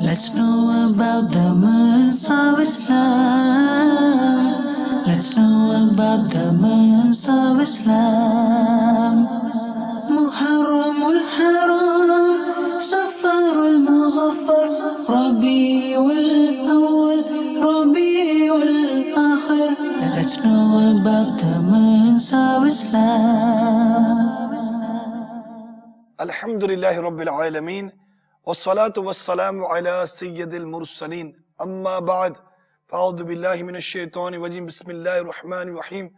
Let's know about the months of Islam. Let's know about the months of Islam. Muharramul Haram, Safarul Mughaffar, Rabiul Awwal, Rabiul Akhir. Let's know about the months of Islam. Alhamdulillahi Rabbil Alameen. والصلاة والسلام على سيد المرسلين أما بعد فأعوذ بالله من الشيطان الرجيم بسم الله الرحمن الرحيم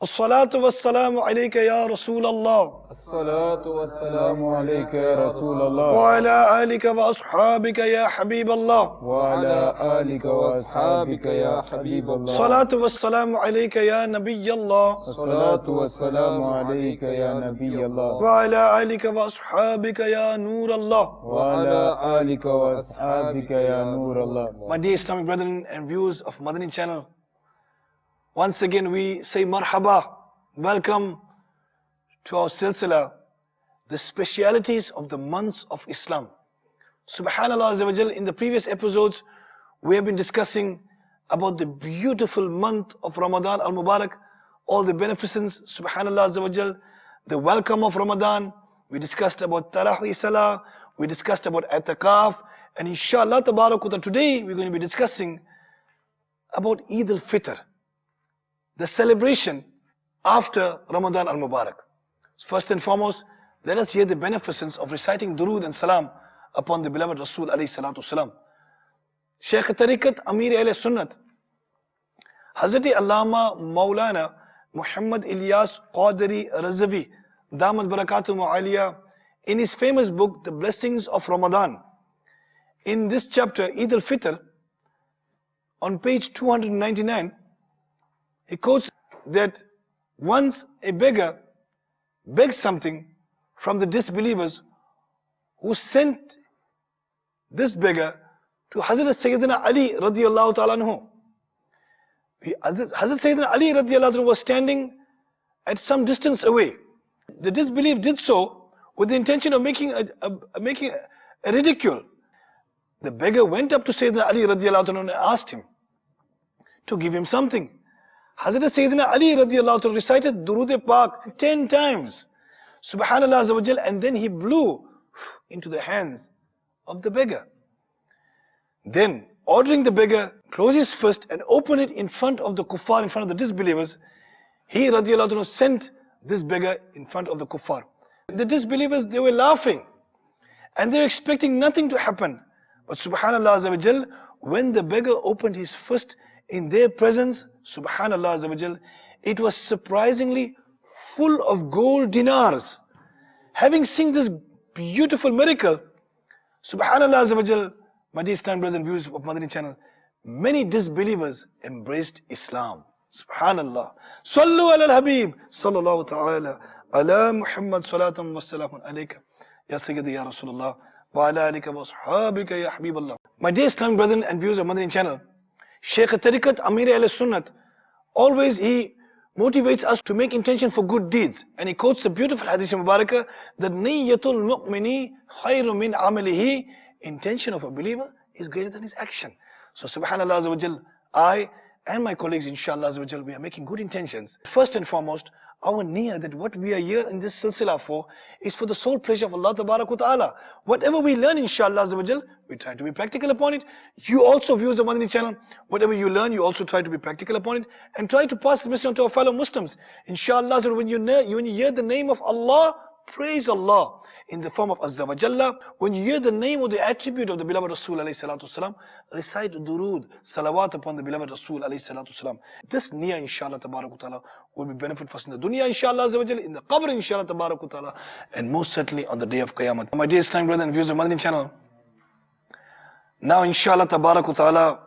الصلاة والسلام عليك يا رسول الله الصلاة والسلام عليك يا رسول الله وعلى آلك وأصحابك يا حبيب الله وعلى آلك وأصحابك يا حبيب الله الصلاة والسلام عليك يا نبي الله الصلاة والسلام عليك يا نبي الله وعلى آلك وأصحابك يا نور الله وعلى آلك وأصحابك يا نور الله. My dear Islamic brethren and viewers of Madani channel, once again we say marhaba, welcome to our silsila, the specialities of the months of Islam. Subhanallah Azza wa Jal, in the previous episodes we have been discussing about the beautiful month of Ramadan al-Mubarak, all the beneficence, Subhanallah Azza wa Jal, the welcome of Ramadan. We discussed about Tarawih Salah, we discussed about I'tikaf, and inshallah Tabarakutah today we're going to be discussing about Eid al-Fitr, the celebration after Ramadan al-Mubarak. First and foremost, let us hear the beneficence of reciting durood and salam upon the beloved Rasul alayhi salatu salam. Shaykh Tariqat Amir Ahl Sunnat, Hazrat Allama Maulana Muhammad Ilyas Qadiri Razavi, Damat Barakatuh Mu'aliyah, in his famous book, The Blessings of Ramadan, in this chapter, Eid al-Fitr, on page 299, he quotes that once a beggar begged something from the disbelievers, who sent this beggar to Hazrat Sayyidina Ali radiyallahu ta'ala anhu. Hazrat Sayyidina Ali radiyallahu anhu was standing at some distance away. The disbelieved did so with the intention of making a ridicule. The beggar went up to Sayyidina Ali radiyallahu anhu and asked him to give him something. Hazrat Sayyidina Ali radiyallahu anhu recited Durood-e-Pak 10 times, Subhanallah Azza wa Jal, and then he blew into the hands of the beggar. Then, ordering the beggar close his fist and open it in front of the kuffar, in front of the disbelievers, he radiyallahu anhu sent this beggar in front of the kuffar. The disbelievers, they were laughing and they were expecting nothing to happen. But Subhanallah Azza wa Jal, when the beggar opened his fist in their presence, Subhanallah Azza wa Jal, it was surprisingly full of gold dinars. Having seen this beautiful miracle, Subhanallah Azza wa Jal, my dear Islam brothers and viewers of Madani channel, many disbelievers embraced Islam. Subhanallah. Sallu ala al-Habib, sallallahu ta'ala, ala Muhammad salatan wa salamun alayka, ya Sayyidi ya Rasulullah, wa ala alika wa ashabika ya Habiballah. My dear Islam brethren and viewers of Madani channel, Shaykh Tariqat Amir Ahl Sunnat, always he motivates us to make intention for good deeds. And he quotes the beautiful hadith Mubarakah that Niyyatul mu'mini khayru min amalihi, intention of a believer is greater than his action. So Subhanallah Azza wa Jal, I and my colleagues inshallah Azza wa Jal, we are making good intentions. First and foremost, our niyyah, that what we are here in this silsila for is for the sole pleasure of Allah Ta'ala. Whatever we learn inshallah Azza wa Jal, we try to be practical upon it. You also, viewers of Madani channel, whatever you learn, you also try to be practical upon it and try to pass the message on to our fellow Muslims. Inshallah, when you hear the name of Allah, praise Allah in the form of Azza wa Jalla. When you hear the name or the attribute of the beloved Rasul alayhi salatu salam, recite durood, salawat upon the beloved Rasul alayhi salatu salam. This niyyah inshallah ta'ala will be benefit for us in the dunya inshallah Azza wa Jalla, in the qabr inshallah ta'ala, and most certainly on the day of Qiyamah. My dear Islam brothers and viewers of Madani channel, now inshallah ta'ala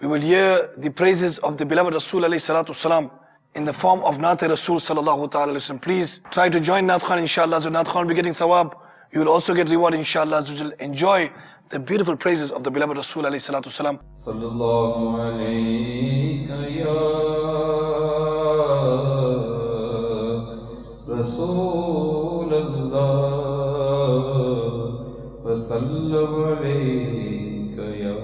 we will hear the praises of the beloved Rasul alayhi salatu salam in the form of Naat Rasul sallallahu ta'ala alayhi wa sallam. Please try to join Naat Khan inshallah. So Naat Khan will be getting thawab. You will also get reward inshallah. Enjoy the beautiful praises of the beloved Rasul alayhi salatu salam. Sallallahu alayka ya Rasul Allah وسلم عليك يا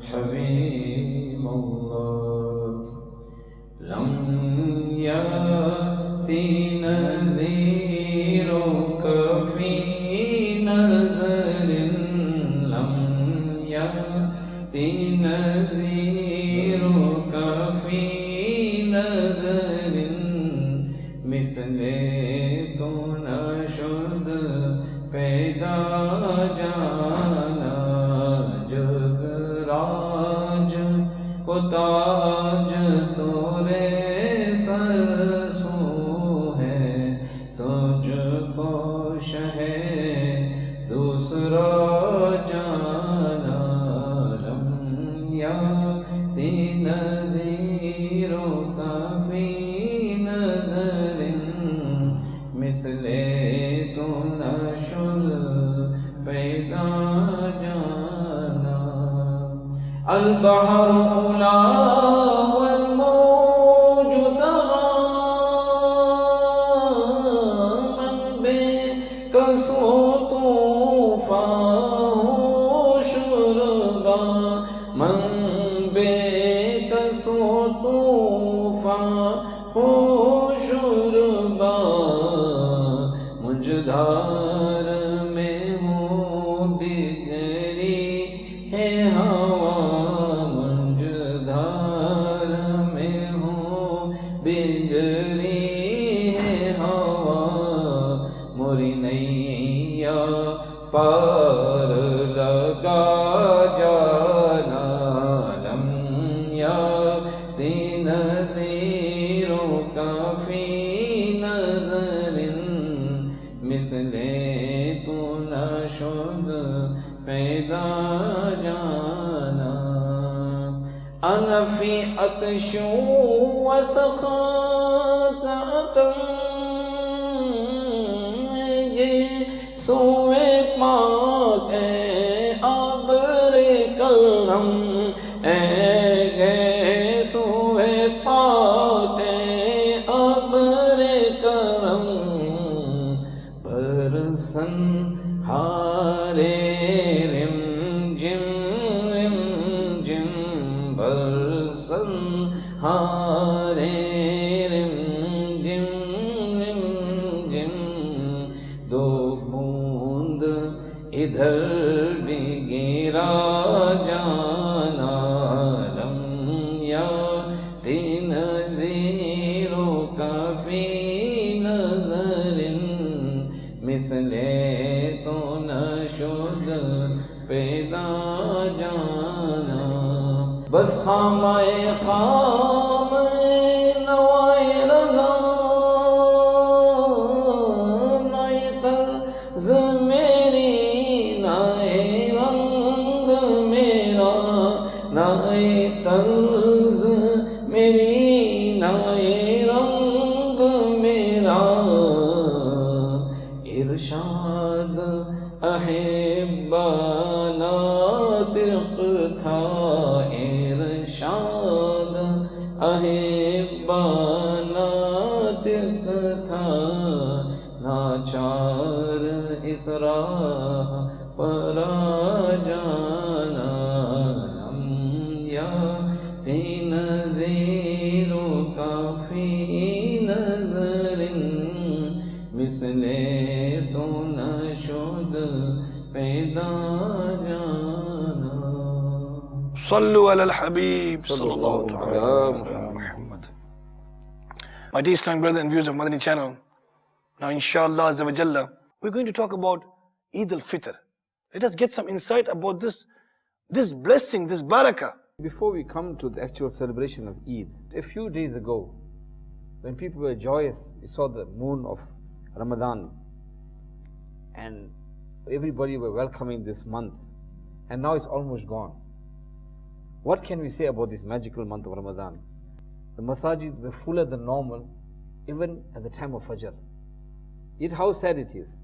حبيب الله لم يأتي نذيرك في نذر لم يأتي نذيرك في نذر مثل تو نشد پیدا جانا جگ راج کو تاج تورے سر سو ہے تجھ کو شہ دوسرا جانا لم یاتی نذیروں کا فی نظر مثل تو نشد پیدا جانا البحر اولا والموج ترى من بکسو طوفان شربا من بکسو طوفان شربا مجھدار میں ہوں بگڑی ہے ہوا مجھدار میں ہوں بگڑی ہے ہوا موری نیا پار لگا جانا لم یاتی نذیروں کا فی نظر مثل تو نشد پیدا جانا انا فی عطش وسخاء یہ سوئے پاک اے ابر کرم اے سوئے پاک اے ابر کرم برسن ہارے رم جم برسن ہارے رم جم دو بوند ادھر بھی گرا جانا لم یاتی نذیروں کا فی نظر مثل تو نشد پیدا جانا بس خامائے خام نوائے رضا نائے طرز میری نائے رنگ میرا نائے طرز میری نائے رنگ میرا ارشاد احبانا ترق تھا ارشاد احبانا ترق تھا ناچار اس راہ پر جانا لم یاتی نذیروں کا فی نظر مثل تو نشد پیدا جانا صلو علی الحبیب صلی اللہ علیہ Muhammad. My dear Islamic brother and viewers of Madani channel, now inshallah azza wa jalla, we're going to talk about Eid al-Fitr. Let us get some insight about this blessing, this barakah. Before we come to the actual celebration of Eid, a few days ago, when people were joyous, we saw the moon of Ramadan, and everybody were welcoming this month, and now it's almost gone. What can we say about this magical month of Ramadan? The masajid were fuller than normal, even at the time of Fajr. Yet how sad it is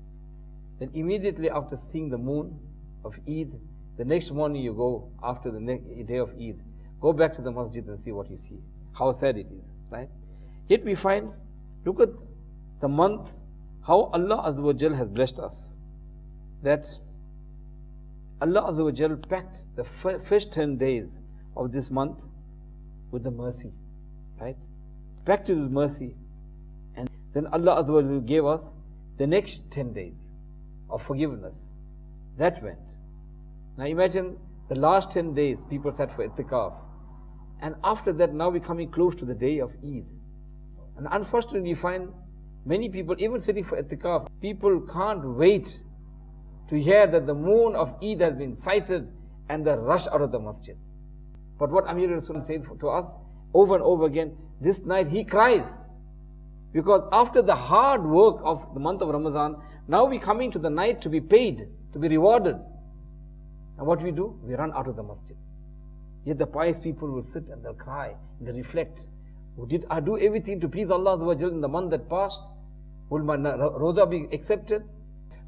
that immediately after seeing the moon of Eid, the next morning you go, after the day of Eid, go back to the masjid and see what you see. How sad it is, right? Yet we find, look at the month, how Allah Azza wa Jal has blessed us. that Allah Azza wa Jal packed the first 10 days of this month with the mercy, right? Packed it with mercy. And then Allah Azza wa Jal gave us the next 10 days of forgiveness. That went. Now imagine the last 10 days people sat for itikaf. And after that, now we're coming close to the day of Eid. And unfortunately, we find many people, even sitting for itikaf, people can't wait to hear that the moon of Eid has been sighted and they rush out of the masjid. But what Amir Rasul says to us over and over again, this night he cries. Because after the hard work of the month of Ramadan, now we're coming to the night to be paid, to be rewarded. And what we do? We run out of the masjid. Yet the pious people will sit and they'll cry, and they'll reflect. Did I do everything to please Allah in the month that passed? Will my roza be accepted?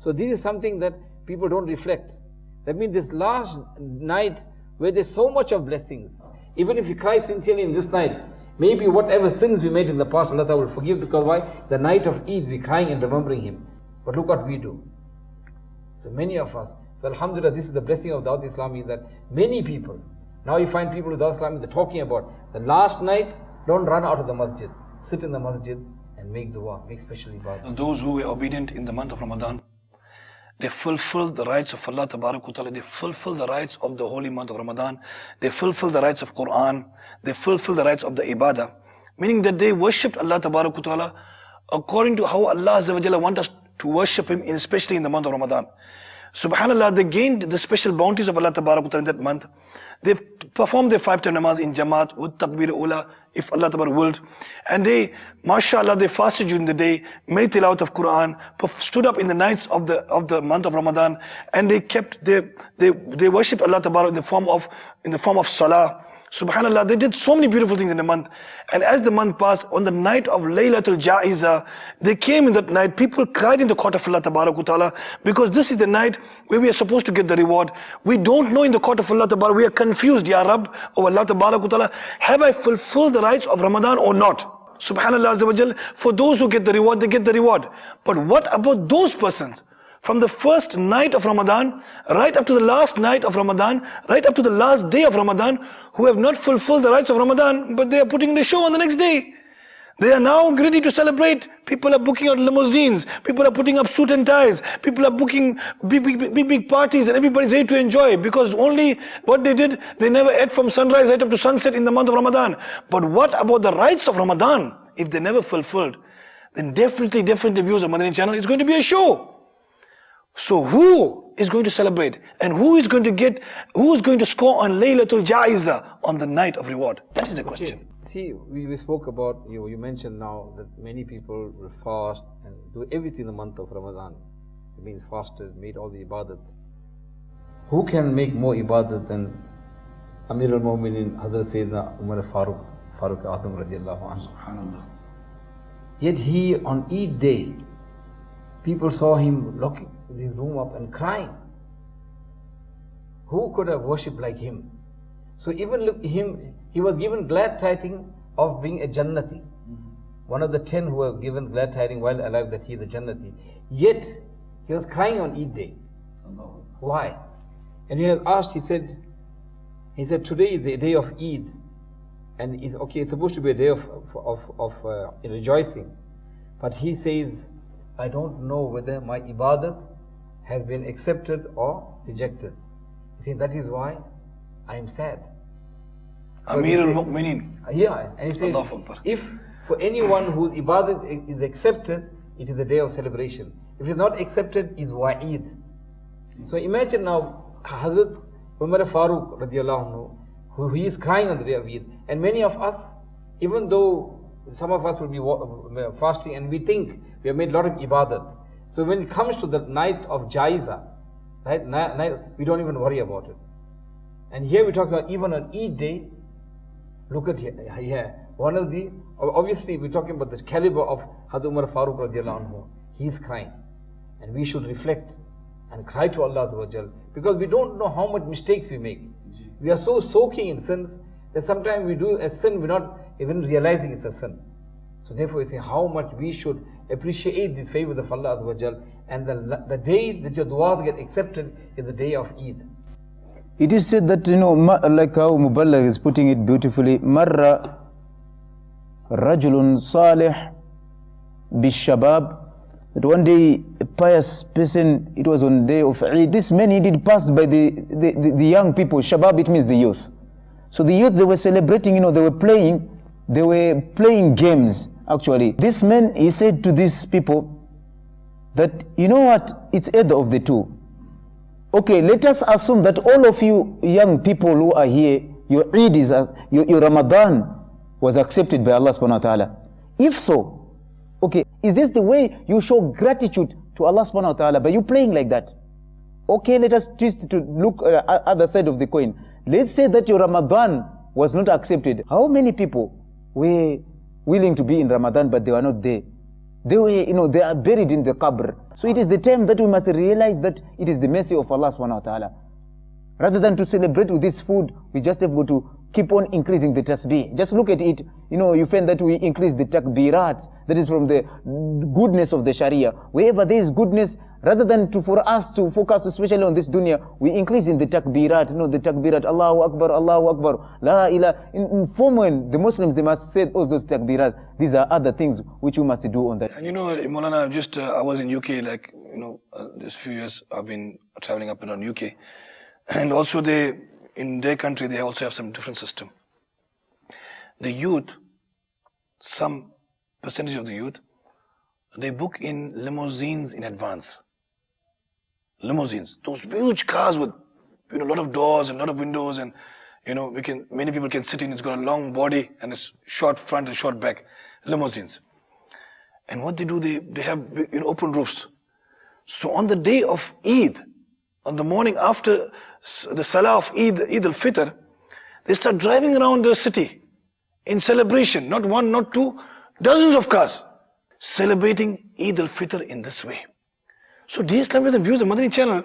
So this is something that people don't reflect. That means this last night where there's so much of blessings, even if you cry sincerely in this night, maybe whatever sins we made in the past, Allah will forgive, because why? The night of Eid we're crying and remembering Him. But look what we do. So many of us, so Alhamdulillah, this is the blessing of Dawat-e-Islami, that many people, now you find people with Dawat-e-Islami, they're talking about the last night, don't run out of the masjid. Sit in the masjid and make dua, make special ibadah. Those who were obedient in the month of Ramadan, they fulfilled the rights of Allah Ta'ala, they fulfilled the rights of the holy month of Ramadan, they fulfilled the rights of Quran, they fulfilled the rights of the ibadah, meaning that they worshipped Allah Ta'ala according to how Allah Azza wa Jalla wants us to worship Him, especially in the month of Ramadan. Subhanallah, they gained the special bounties of Allah Ta'ala in that month. They've performed their 5-time namaz in Jamaat with Takbir Ula, if Allah Ta'ala willed. And they, mashallah, they fasted during the day, made tilawat of Quran, stood up in the nights of the month of Ramadan, and they worshipped Allah Ta'ala in the form of salah. Subhanallah, they did so many beautiful things in the month. And as the month passed, on the night of Laylatul Ja'iza, they came in that night, people cried in the court of Allah Ta'ala, because this is the night where we are supposed to get the reward. We don't know in the court of Allah Ta'ala, we are confused, Ya Rabb, O Allah Ta'ala, have I fulfilled the rights of Ramadan or not? Subhanallah Azza wa Jal, for those who get the reward, they get the reward. But what about those persons? From the first night of Ramadan, right up to the last night of Ramadan, right up to the last day of Ramadan, who have not fulfilled the rights of Ramadan, but they are putting the show on the next day. They are now ready to celebrate. People are booking out limousines, people are putting up suit and ties, people are booking big parties, and everybody's ready to enjoy, because only what they did, they never ate from sunrise right up to sunset in the month of Ramadan. But what about the rights of Ramadan? If they never fulfilled, then definitely viewers of Madani channel, it's going to be a show. So who is going to celebrate, and who is going to score on Laylatul Ja'iza, on the night of reward? That is the question. Okay. See, we spoke about, you mentioned now that many people will fast and do everything in the month of Ramadan. It means fasted, made all the ibadat. Who can make more ibadat than Amir al-Mu'minin, Hazrat Sayyidina Umar Farooq A'zam radiallahu anhu. SubhanAllah. Yet he, on Eid day, people saw him locking his room up and crying. Who could have worshipped like him? So even look him, he was given glad tidings of being a Jannati. One of the 10 who were given glad tidings while alive that he is a Jannati. Yet he was crying on Eid day. Why? And he was asked, he said, today is the day of Eid, and it's supposed to be a day of rejoicing. But he says, I don't know whether my ibadat has been accepted or rejected. You see, that is why I am sad. Amir al-Mu'minin. Yeah, and he says, if for anyone whose ibadat is accepted, it is the day of celebration. If it's not accepted, it's wa'id. So imagine now, Hazrat Umar Farooq radiallahu anhu, who he is crying on the day of Eid. And many of us, even though some of us will be fasting and we think we have made a lot of ibadat. So when it comes to the night of Jaiza, right, we don't even worry about it. And here we talk about even on Eid day, look at here. One of the, obviously we're talking about this caliber of Hazrat Umar Farooq radiallahu anhu. He's crying. And we should reflect and cry to Allah Azza wa Jal, because we don't know how much mistakes we make. We are so soaking in sins that sometimes we do a sin, we're not even realizing it's a sin. So therefore we say how much we should appreciate these favors of Allah Azza wa Jal And the day that your du'as get accepted is the day of Eid. It is said that, like how Muballigh is putting it beautifully, Marra Rajulun Salih Bishabab, that one day a pious person, it was on the day of Eid, this man he did pass by the young people. Shabab, it means the youth. So the youth, they were celebrating, they were playing games actually. This man, he said to these people that, you know what, it's either of the two. Okay, let us assume that all of you young people who are here, your Eid is, your Ramadan was accepted by Allah subhanahu wa ta'ala. If so, okay, is this the way you show gratitude to Allah subhanahu wa ta'ala, by you playing like that? Okay, let us twist to look at the other side of the coin. Let's say that your Ramadan was not accepted. How many people were willing to be in Ramadan but they were not there? They were, they are buried in the qabr. So it is the time that we must realize that it is the mercy of Allah subhanahu wa ta'ala. Rather than to celebrate with this food, we just have got to keep on increasing the tasbih. Just look at it, you find that we increase the takbirat, that is from the goodness of the Sharia. Wherever there is goodness, rather than for us to focus especially on this dunya, we increase in the takbirat, the takbirat, Allahu Akbar, La ilaha. In form, the Muslims, they must say all those takbirat. These are other things which we must do on that. And Maulana, I was in UK, this few years I've been traveling up and down UK. And also in their country, they also have some different system. The youth, some percentage of the youth, they book in limousines in advance. Limousines, those huge cars with, a lot of doors and a lot of windows, and many people can sit in. It's got a long body and it's short front and short back. Limousines. And what they do, they have open roofs. So on the day of Eid, on the morning after the Salah of Eid al-Fitr, they start driving around the city in celebration, not one, not two, dozens of cars, celebrating Eid al-Fitr in this way. So dear Islamic and viewers of Madani channel,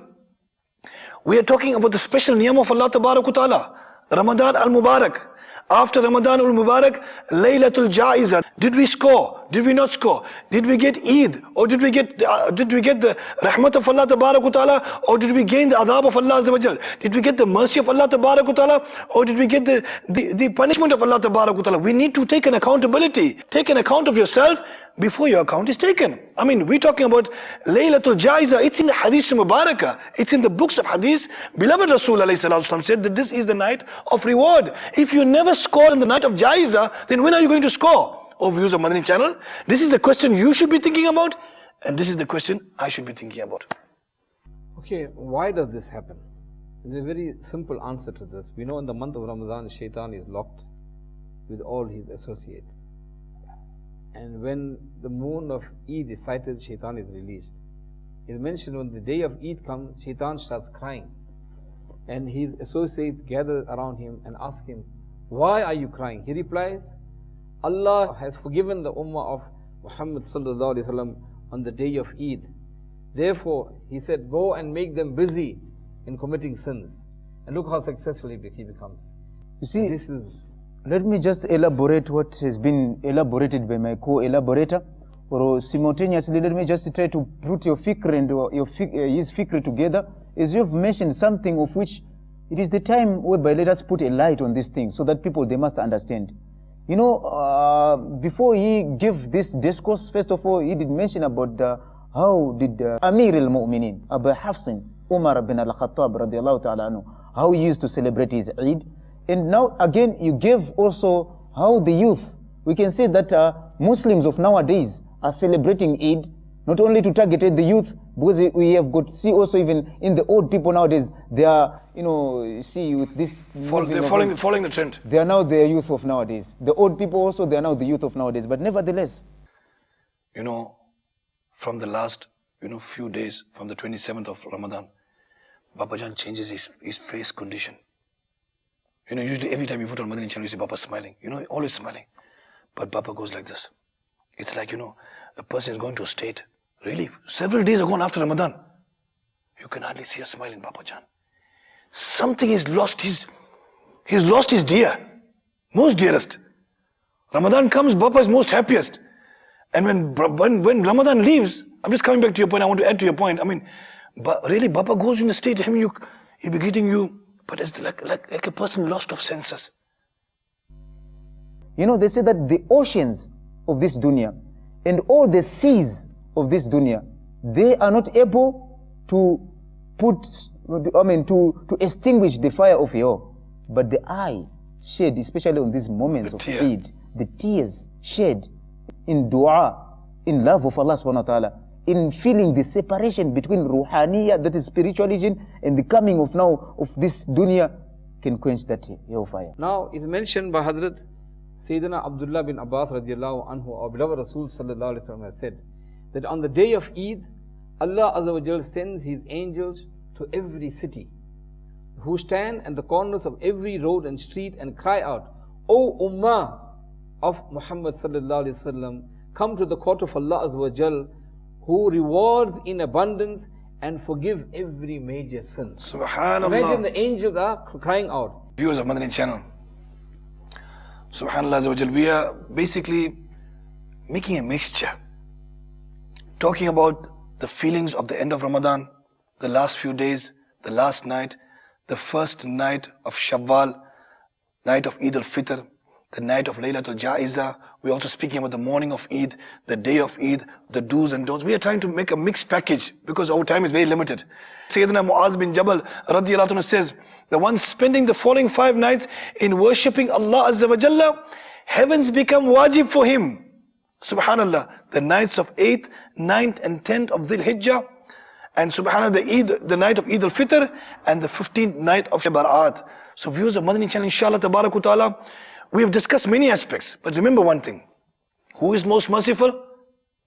we are talking about the special niyam of Allah Ta'ala, Ramadan al-Mubarak. After Ramadan al-Mubarak, Laylatul Ja'iza. Did we score? Did we not score? Did we get Eid? Or did we get the rahmat of Allah Ta'ala? Or did we gain the adhab of Allah Azza wa Jal? Did we get the mercy of Allah Ta'ala? Or did we get the punishment of Allah Ta'ala? We need to take an accountability. Take an account of yourself before your account is taken. We're talking about Laylatul Ja'iza. It's in the Hadith Mubarakah. It's in the books of Hadith. Beloved Rasul said that this is the night of reward. If you never score in the night of Ja'iza, then when are you going to score? Oh, viewers of Madani channel, this is the question you should be thinking about, and this is the question I should be thinking about. Okay, why does this happen? There's a very simple answer to this. We know in the month of Ramadan, Shaitan is locked with all his associates. And when the moon of Eid is sighted, Shaitan is released. It's mentioned when the day of Eid comes, Shaitan starts crying. And his associates gather around him and ask him, why are you crying? He replies, Allah has forgiven the ummah of Muhammad sallallahu alaihi wasallam on the day of Eid. Therefore, he said, go and make them busy in committing sins. And look how successful he becomes. You see, let me just elaborate what has been elaborated by my co-elaborator, or simultaneously let me just try to put your fikr and his fikr together, as you have mentioned something of which it is the time whereby let us put a light on these things so that people, they must understand. Before he gave this discourse, first of all, he did mention about how did Amir al-Mu'minin, Abu Hafsin, Umar bin al-Khattab radiallahu ta'ala anhu, how he used to celebrate his Eid. And now again, you gave also how the youth, we can say that Muslims of nowadays are celebrating Eid, not only to target the youth, because we have got to see also even in the old people nowadays, they are, see with this... They're following the trend. They are now the youth of nowadays. The old people also, they are now the youth of nowadays. But nevertheless... From the last, few days, from the 27th of Ramadan, Baba Jan changes his face condition. Usually every time you put on Madani channel, you see Baba smiling. Always smiling. But Baba goes like this. It's like, a person is going to a state. Really, several days are gone after Ramadan. You can hardly see a smile in Baba Jan. Something is lost. He's lost his dear, most dearest. Ramadan comes, Baba is most happiest. And when Ramadan leaves, I'm just coming back to your point, I want to add to your point. I mean, but really, Baba goes in the state, he'll be greeting you, but it's like a person lost of senses. You know, they say that the oceans of this dunya and all the seas of this dunya, they are not able to to extinguish the fire of hell. But the eye shed, especially on these moments of Eid, the tears shed in dua, in love of Allah subhanahu wa ta'ala, in feeling the separation between ruhaniyah, that is spiritualism, and the coming of now of this dunya, can quench that hellfire. Now, it's mentioned by Hazrat Sayyidina Abdullah bin Abbas radiallahu anhu, our beloved Rasul sallallahu alayhi wa sallam has said that on the day of Eid, Allah Azza wa Jal sends His angels to every city, who stand at the corners of every road and street and cry out, O Ummah of Muhammad sallallahu alayhi wa sallam, come to the court of Allah Azza wa Jal, who rewards in abundance and forgive every major sin. Subhanallah. Imagine the angels are crying out. Viewers of Madani channel, Subhanallah Azza wa Jal, we are basically making a mixture, talking about the feelings of the end of Ramadan, the last few days, the last night, the first night of Shawwal, night of Eid al-Fitr, the night of Laylatul Ja'iza. We're also speaking about the morning of Eid, the day of Eid, the do's and don'ts. We are trying to make a mixed package because our time is very limited. Sayyidina Mu'adh bin Jabal radiyallahu anhu says, the one spending the following 5 nights in worshipping Allah Azza wa Jalla, heavens become wajib for him. Subhanallah, the nights of 8th, 9th and 10th of Dhul Hijjah, and Subhanallah, the night of Eid al-Fitr, and the 15th night of Barat. So viewers of Madani channel, inshallah, tabarak wa ta'ala, we have discussed many aspects, but remember one thing. Who is most merciful?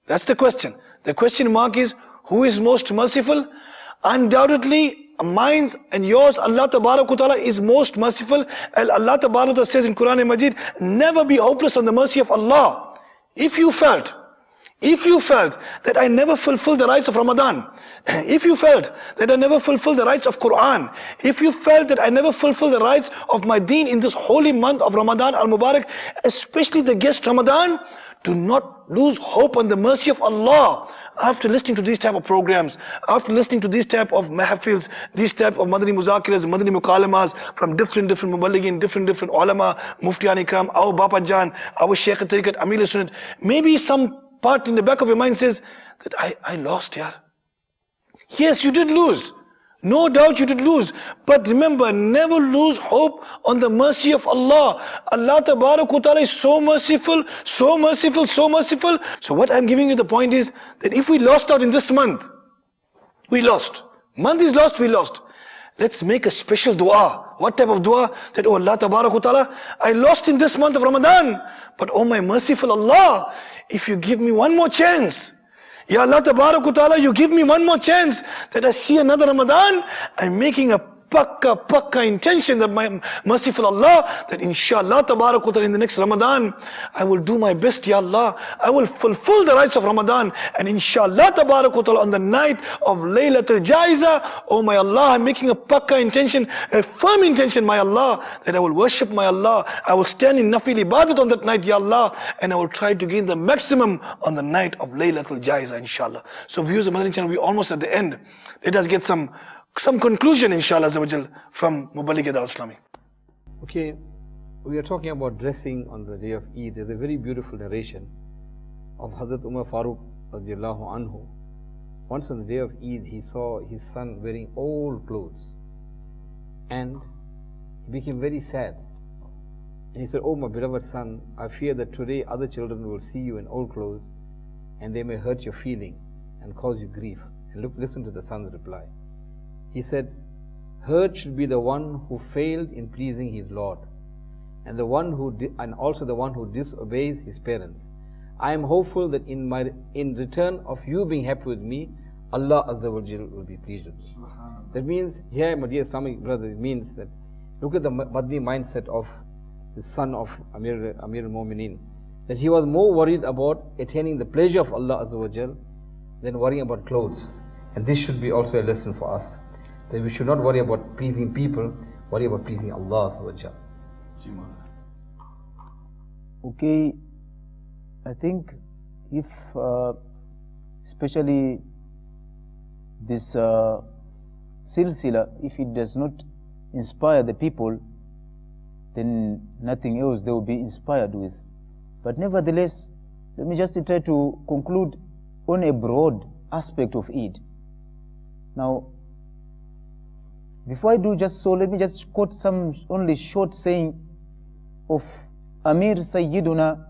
That's the question. The question mark is, who is most merciful? Undoubtedly, mine's and yours, Allah tabarak wa ta'ala is most merciful. And Allah tabarak wa ta'ala says in Quran and Majid, never be hopeless on the mercy of Allah. If you felt that I never fulfilled the rights of Ramadan, if you felt that I never fulfilled the rights of Quran, if you felt that I never fulfilled the rights of my deen in this holy month of Ramadan al-Mubarak, especially the guest Ramadan, do not lose hope on the mercy of Allah. After listening to these type of programs, after listening to these type of mahafils, these type of Madani Muzakiras, Madani Mukalamas from different Muballighin, different ulama, Muftiyan Ikram, our Bapa Jan, our Shaykh Tariqat, Amir Sunnat, maybe some part in the back of your mind says that I lost here. Yes, you did lose. No doubt you did lose. But remember, never lose hope on the mercy of Allah. Allah Tabarak wa Ta'ala is so merciful, so merciful, so merciful. So what I'm giving you the point is that if we lost out in this month, we lost. Month is lost, we lost. Let's make a special dua. What type of dua? That, oh Allah Tabarak wa Ta'ala, I lost in this month of Ramadan. But oh my merciful Allah, if you give me one more chance, Ya Allah Tabarak wa Ta'ala, you give me one more chance that I see another Ramadan, I'm making a pakka intention that my merciful Allah, that inshallah Tabarak wa Ta'ala in the next Ramadan, I will do my best, Ya Allah. I will fulfill the rights of Ramadan, and inshallah Tabarak wa Ta'ala on the night of Laylatul Ja'iza, oh my Allah, I'm making a pakka intention, a firm intention, my Allah, that I will worship my Allah. I will stand in nafil ibadat on that night, Ya Allah, and I will try to gain the maximum on the night of Laylatul Ja'iza, inshallah. So viewers of Madani channel, we're almost at the end. Let us get some conclusion, inshallah, from Muballigh Dawat-e-Islami. Okay, we are talking about dressing on the day of Eid. There's a very beautiful narration of Hazrat Umar Farooq radiallahu anhu. Once on the day of Eid, he saw his son wearing old clothes, and he became very sad. And he said, oh my beloved son, I fear that today other children will see you in old clothes, and they may hurt your feeling and cause you grief. And listen to the son's reply. He said, hurt should be the one who failed in pleasing his Lord, and also the one who disobeys his parents. I am hopeful that in return of you being happy with me, Allah Azza wa Jal will be pleased with me. That means, here, my dear Islamic brother, it means that look at the Madani mindset of the son of Amir al-Mu'mineen, that he was more worried about attaining the pleasure of Allah Azza wa Jal than worrying about clothes. And this should be also a lesson for us, that we should not worry about pleasing people, worry about pleasing Allah Azza wa Jal. Okay, I think if especially this silsila, if it does not inspire the people, then nothing else they will be inspired with. But nevertheless, let me just try to conclude on a broad aspect of Eid. Now, before I do just so, let me just quote some only short saying of Amir Sayyiduna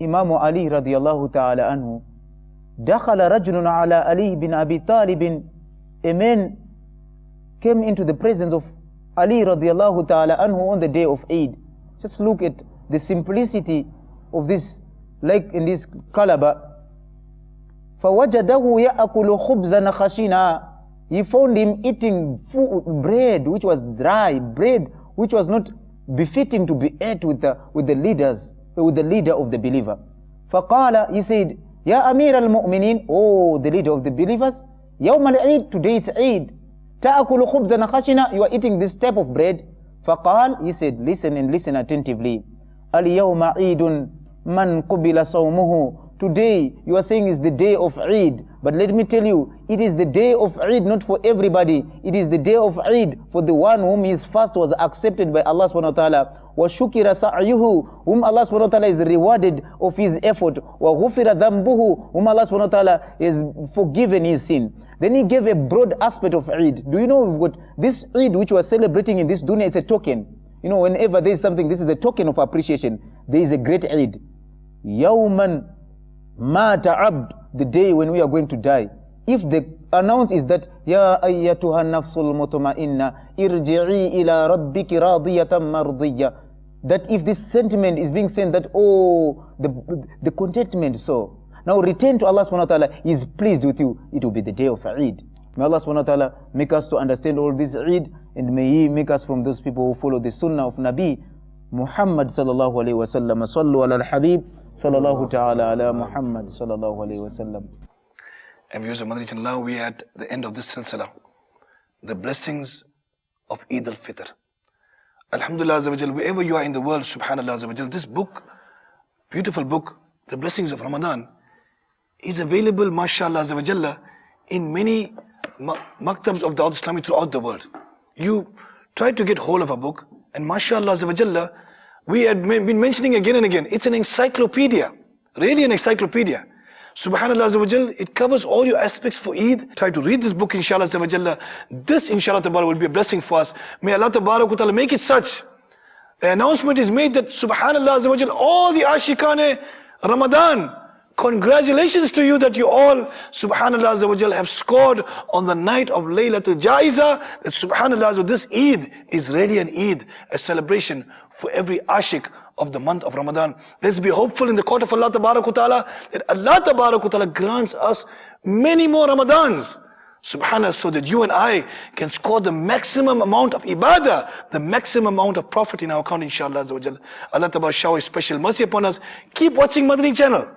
Imam Ali radiyallahu ta'ala anhu. دخل رجل على علي bin Abi Talib. A man came into the presence of Ali radiyallahu ta'ala anhu on the day of Eid. Just look at the simplicity of this, like in this kalaba. فَوَجَدَهُ يَأْكُلُ خُبْزًا خَشِنًا. He found him eating food, bread which was dry, bread which was not befitting to be ate with the leaders, with the leader of the believer. فَقَالَ, he said, Ya Amir al-Mu'minin, oh, the leader of the believers, يوم العيد, today it's Eid. تأكل خبزا خشنا, you are eating this type of bread. فقال, he said, listen and listen attentively. اليوم عيد من قبل صومه. Today, you are saying is the day of Eid. But let me tell you, it is the day of Eid not for everybody. It is the day of Eid for the one whom his fast was accepted by Allah subhanahu wa ta'ala. وَشُكِرَ سَعْيُهُ, whom Allah subhanahu wa ta'ala is rewarded of his effort. وَغُفِرَ ذَنْبُهُ, whom Allah subhanahu wa ta'ala is forgiven his sin. Then he gave a broad aspect of Eid. Do you know we've got this Eid which we are celebrating in this dunya, it's a token. You know, whenever there is something, this is a token of appreciation. There is a great Eid. يَوْمًا مَاتَ عَبْدٌ, the day when we are going to die. If the announce is that يَا أَيَّتُهَا النَّفْسُ الْمُطْمَئِنَّةِ إِرْجِعِي إِلَى رَبِّكِ رَاضِيَةً مَرْضِيَّةً, that if this sentiment is being sent that, oh, the contentment, so now return to Allah subhanahu wa ta'ala, He is pleased with you, it will be the day of Eid. May Allah subhanahu wa ta'ala make us to understand all this Eid, and may He make us from those people who follow the sunnah of Nabi Muhammad sallallahu alayhi wa sallam. Sallu ala al-Habib sallallahu ta'ala ala Muhammad sallallahu alayhi wa sallam. And viewers of Madani channel, now we are at the end of this silsila, the blessings of Eid al-Fitr. Alhamdulillah Azza wa Jal, wherever you are in the world, subhanallah Azza wa Jal, this book, beautiful book, the blessings of Ramadan, is available, mashallah Azza wa Jalla, in many maktabs of Dawat-e-Islami throughout the world. You try to get hold of a book, and mashallah Azza wa Jalla, we had been mentioning again and again, it's an encyclopedia, really an encyclopedia. Subhanallah Azza wa Jal, it covers all your aspects for Eid. Try to read this book, inshallah Azza wa Jalla. This, inshallah Tabarak, will be a blessing for us. May Allah Tabarak wa Ta'ala make it such. The announcement is made that, Subhanallah Azza wa Jal, all the Ashikane Ramadan, congratulations to you that you all, Subhanallah Azza wa Jal, have scored on the night of Laylatul Jaiza. That Subhanallah Azza wa Jal, this Eid is really an Eid, a celebration for every Ashik of the month of Ramadan. Let's be hopeful in the court of Allah Tabarak wa Ta'ala that Allah Tabarak wa Ta'ala grants us many more Ramadans. Subhanallah, so that you and I can score the maximum amount of ibadah, the maximum amount of profit in our account, inshallah Azza wa Jal. Allah Tabarak shower His special mercy upon us. Keep watching Madani channel.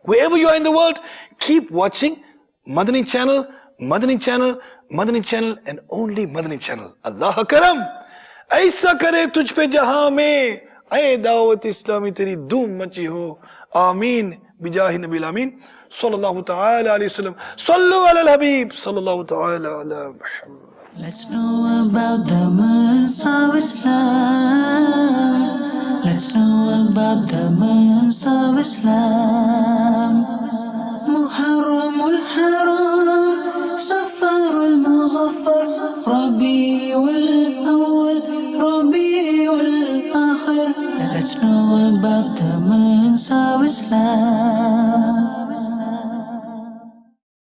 Wherever you are in the world, keep watching Madani channel, Madani channel, Madani channel, and only Madani channel. Allah karam. Aisa kare tujh pe jahan mein, ay Dawat-e-Islami teri doom machi ho. Ameen. Bijahi Nabil Ameen. Sallallahu ta'ala alayhi wa sallam. Sallu ala al-Habib. Sallallahu ta'ala ala Muhammad. Let's know about the months of Islam. Let's know about the months of Islam. Muharramul Haram, Safarul Mughaffar, Rabiul Awwal, Rabiul Akhir. Let's know about the months of Islam.